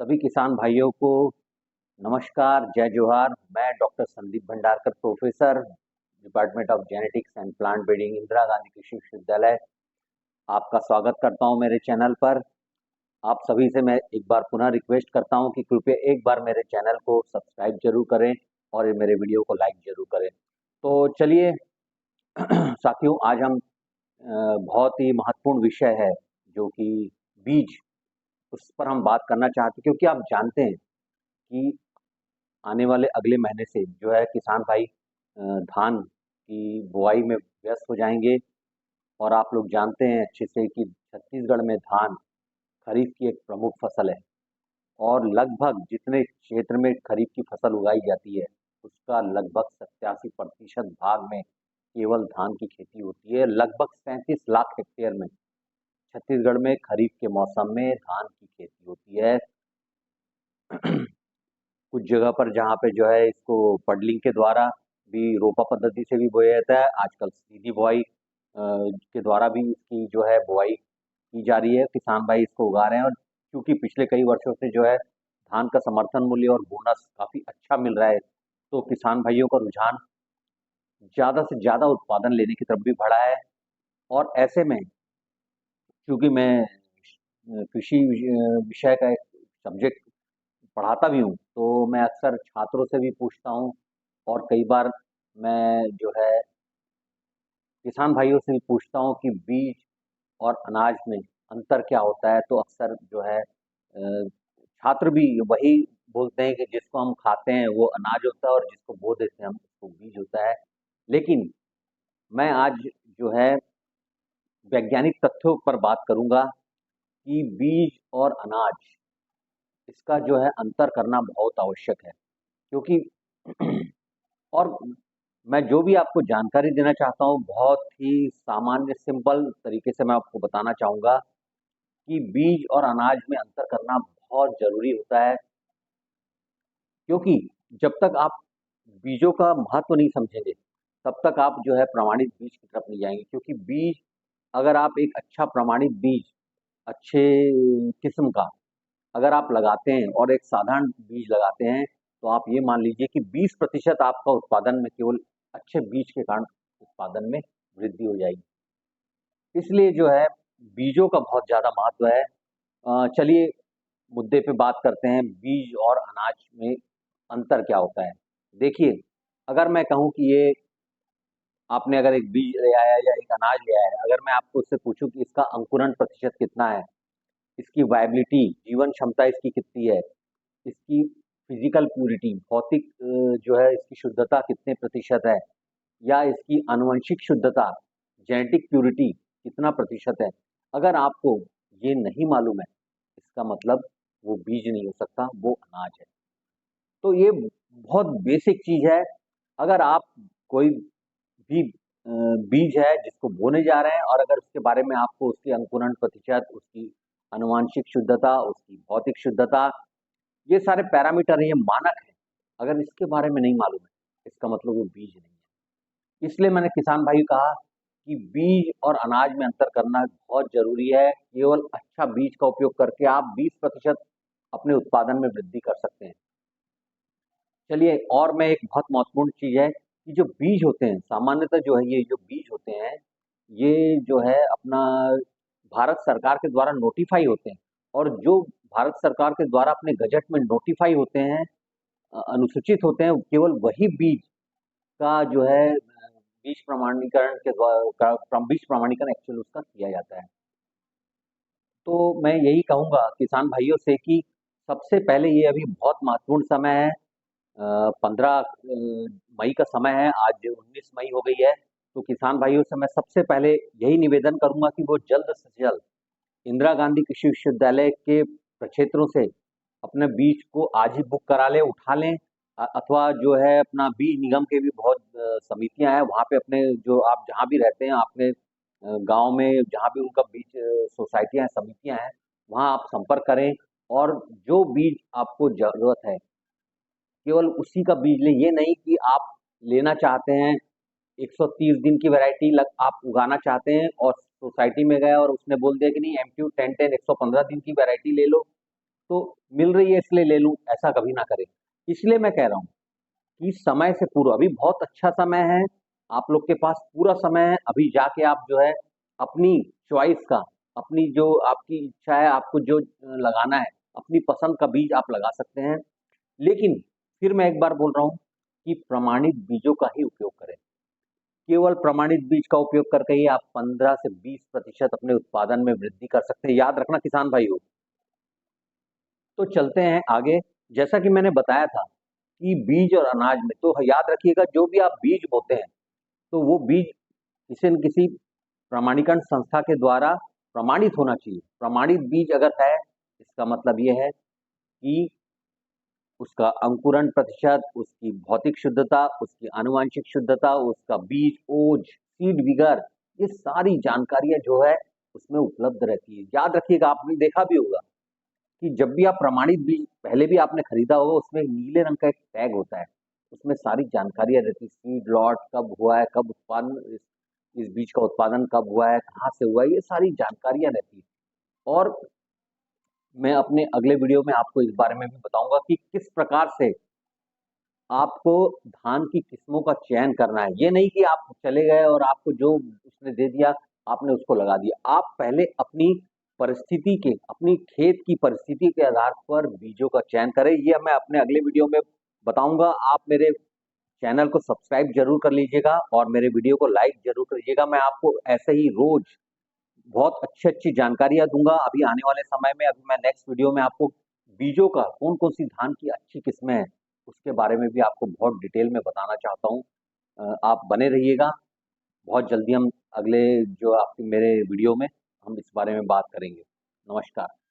सभी किसान भाइयों को नमस्कार, जय जोहार। मैं doctor Sandeep Bhandarkar, professor, department of genetics and plant breeding, Indira Gandhi कृषि विश्वविद्यालय, आपका स्वागत करता हूं मेरे चैनल पर। आप सभी से मैं एक बार पुनः रिक्वेस्ट करता हूं कि कृपया एक बार मेरे चैनल को सब्सक्राइब जरूर करें और ये मेरे वीडियो को लाइक जरूर करें। तो चलिए साथियों, आज हम बहुत ही महत्वपूर्ण विषय है जो कि बीज, उस पर हम बात करना चाहते हैं, क्योंकि आप जानते हैं कि आने वाले अगले महीने से जो है किसान भाई धान की बुआई में व्यस्त हो जाएंगे। और आप लोग जानते हैं अच्छे से कि छत्तीसगढ़ में धान खरीफ की एक प्रमुख फसल है और लगभग जितने क्षेत्र में खरीफ की फसल उगाई जाती है उसका लगभग 87% भाग में केवल धान की खेती होती है। लगभग 37 लाख हेक्टेयर में छत्तीसगढ़ में खरीफ के मौसम में धान की खेती होती है। कुछ जगह पर जहाँ पे जो है इसको पडलिंग के द्वारा भी, रोपा पद्धति से भी बोया जाता है। आजकल सीधी बुआई के द्वारा भी इसकी जो है बुआई की जा रही है। किसान भाई इसको उगा रहे हैं और क्योंकि पिछले कई वर्षों से जो है धान का समर्थन मूल्य और बोनस काफी अच्छा मिल रहा है, तो किसान भाइयों का रुझान ज्यादा से ज्यादा उत्पादन लेने की तरफ भी बढ़ा है। और ऐसे में क्योंकि मैं कृषि विषय का एक सब्जेक्ट पढ़ाता भी हूँ, तो मैं अक्सर छात्रों से भी पूछता हूँ और कई बार मैं जो है किसान भाइयों से भी पूछता हूँ कि बीज और अनाज में अंतर क्या होता है। तो अक्सर जो है छात्र भी वही बोलते हैं कि जिसको हम खाते हैं वो अनाज होता है और जिसको बो देते हैं हम उसको बीज होता है। लेकिन मैं आज जो है वैज्ञानिक तथ्यों पर बात करूंगा कि बीज और अनाज, इसका जो है अंतर करना बहुत आवश्यक है। क्योंकि और मैं जो भी आपको जानकारी देना चाहता हूँ बहुत ही सामान्य सिंपल तरीके से मैं आपको बताना चाहूँगा कि बीज और अनाज में अंतर करना बहुत ज़रूरी होता है। क्योंकि जब तक आप बीजों का महत्व नहीं समझेंगे तब तक आप जो है प्रमाणित बीज की तरफ नहीं जाएंगे। क्योंकि बीज, अगर आप एक अच्छा प्रमाणित बीज, अच्छे किस्म का अगर आप लगाते हैं और एक साधारण बीज लगाते हैं, तो आप ये मान लीजिए कि 20% आपका उत्पादन में केवल अच्छे बीज के कारण उत्पादन में वृद्धि हो जाएगी। इसलिए जो है बीजों का बहुत ज़्यादा महत्व है। चलिए मुद्दे पे बात करते हैं, बीज और अनाज में अंतर क्या होता है। देखिए, अगर मैं कहूँ कि ये आपने अगर एक बीज ले आया या एक अनाज ले आया, अगर मैं आपको उससे पूछूं कि इसका अंकुरण प्रतिशत कितना है, इसकी वायबिलिटी, जीवन क्षमता इसकी कितनी है, इसकी फिजिकल प्यूरिटी, भौतिक जो है इसकी शुद्धता कितने प्रतिशत है, या इसकी आनुवंशिक शुद्धता, जेनेटिक प्यूरिटी कितना प्रतिशत है, अगर आपको ये नहीं मालूम है, इसका मतलब वो बीज नहीं हो सकता, वो अनाज है। तो ये बहुत बेसिक चीज है। अगर आप कोई भी बीज है जिसको बोने जा रहे हैं और अगर उसके बारे में आपको उसके अंकुरण प्रतिशत, उसकी आनुवांशिक शुद्धता, उसकी भौतिक शुद्धता, ये सारे पैरामीटर हैं, ये मानक है, अगर इसके बारे में नहीं मालूम है इसका मतलब वो बीज नहीं है। इसलिए मैंने किसान भाई को कहा कि बीज और अनाज में अंतर करना बहुत जरूरी है। केवल अच्छा बीज का उपयोग करके आप 20% अपने उत्पादन में वृद्धि कर सकते हैं। चलिए, और मैं एक बहुत महत्वपूर्ण चीज है कि जो बीज होते हैं, सामान्यतः जो है ये जो बीज होते हैं, ये जो है अपना भारत सरकार के द्वारा नोटिफाई होते हैं। और जो भारत सरकार के द्वारा अपने गजट में नोटिफाई होते हैं, अनुसूचित होते हैं, केवल वही बीज का जो है बीज प्रमाणीकरण के द्वारा बीज प्रमाणीकरण एक्चुअली उसका किया जाता है। तो मैं यही कहूंगा किसान भाइयों से कि सबसे पहले ये अभी बहुत महत्वपूर्ण समय है। 15 मई का समय है, आज 19 मई हो गई है। तो किसान भाइयों से मैं सबसे पहले यही निवेदन करूंगा कि वो जल्द से जल्द इंदिरा गांधी कृषि विश्वविद्यालय के प्रक्षेत्रों से अपने बीज को आज ही बुक करा लें, उठा लें। अथवा जो है अपना बीज निगम के भी बहुत समितियां हैं, वहाँ पे अपने जो आप जहाँ भी रहते हैं, अपने गांव में जहाँ भी उनका बीज सोसाइटियां हैं, समितियां हैं, वहाँ आप संपर्क करें और जो बीज आपको जरूरत है केवल उसी का बीज लें। ये नहीं कि आप लेना चाहते हैं 130 दिन की वैरायटी लग आप उगाना चाहते हैं और सोसाइटी में गए और उसने बोल दिया कि नहीं MTU 10-10 115 दिन की वैरायटी ले लो, तो मिल रही है इसलिए ले लूं, ऐसा कभी ना करें। इसलिए मैं कह रहा हूँ कि समय से पूर्व, अभी बहुत अच्छा समय है, आप लोग के पास पूरा समय है, अभी जाके आप जो है अपनी चॉइस का, अपनी जो आपकी इच्छा है, आपको जो लगाना है, अपनी पसंद का बीज आप लगा सकते हैं। लेकिन फिर मैं एक बार बोल रहा हूँ कि प्रमाणित बीजों का ही उपयोग करें। केवल प्रमाणित बीज का उपयोग करके ही आप 15 से 20% अपने उत्पादन में वृद्धि कर सकते हैं, याद रखना किसान भाइयों। तो चलते हैं आगे। जैसा कि मैंने बताया था कि बीज और अनाज में, तो याद रखिएगा, जो भी आप बीज बोते हैं तो वो बीज किसी न किसी प्रमाणीकरण संस्था के द्वारा प्रमाणित होना चाहिए। प्रमाणित बीज अगर है, इसका मतलब ये है कि उसका अंकुरण प्रतिशत, उसकी भौतिक शुद्धता, उसकी आनुवांशिक शुद्धता, उसका बीज ओज, सीड विगर, ये सारी जानकारियां जो है उसमें उपलब्ध रहती है। याद रखिएगा, आपने देखा भी होगा कि जब भी आप प्रमाणित बीज पहले भी आपने खरीदा होगा, उसमें नीले रंग का एक टैग होता है, उसमें सारी जानकारियां रहती है, सीड लॉट कब हुआ है, कब उत्पादन, इस बीज का उत्पादन कब हुआ है, कहाँ से हुआ है, ये सारी जानकारियां रहती है। और मैं अपने अगले वीडियो में आपको इस बारे में भी बताऊंगा कि किस प्रकार से आपको धान की किस्मों का चयन करना है। ये नहीं कि आप चले गए और आपको जो उसने दे दिया आपने उसको लगा दिया। आप पहले अपनी परिस्थिति के, अपनी खेत की परिस्थिति के आधार पर बीजों का चयन करें। ये मैं अपने अगले वीडियो में बताऊंगा। आप मेरे चैनल को सब्सक्राइब जरूर कर लीजिएगा और मेरे वीडियो को लाइक जरूर करिएगा। मैं आपको ऐसे ही रोज बहुत अच्छी अच्छी जानकारियां दूंगा। अभी आने वाले समय में, अभी मैं नेक्स्ट वीडियो में आपको बीजों का, कौन कौन सी धान की अच्छी किस्में हैं, उसके बारे में भी आपको बहुत डिटेल में बताना चाहता हूँ। आप बने रहिएगा। बहुत जल्दी हम अगले जो आपके मेरे वीडियो में हम इस बारे में बात करेंगे। नमस्कार।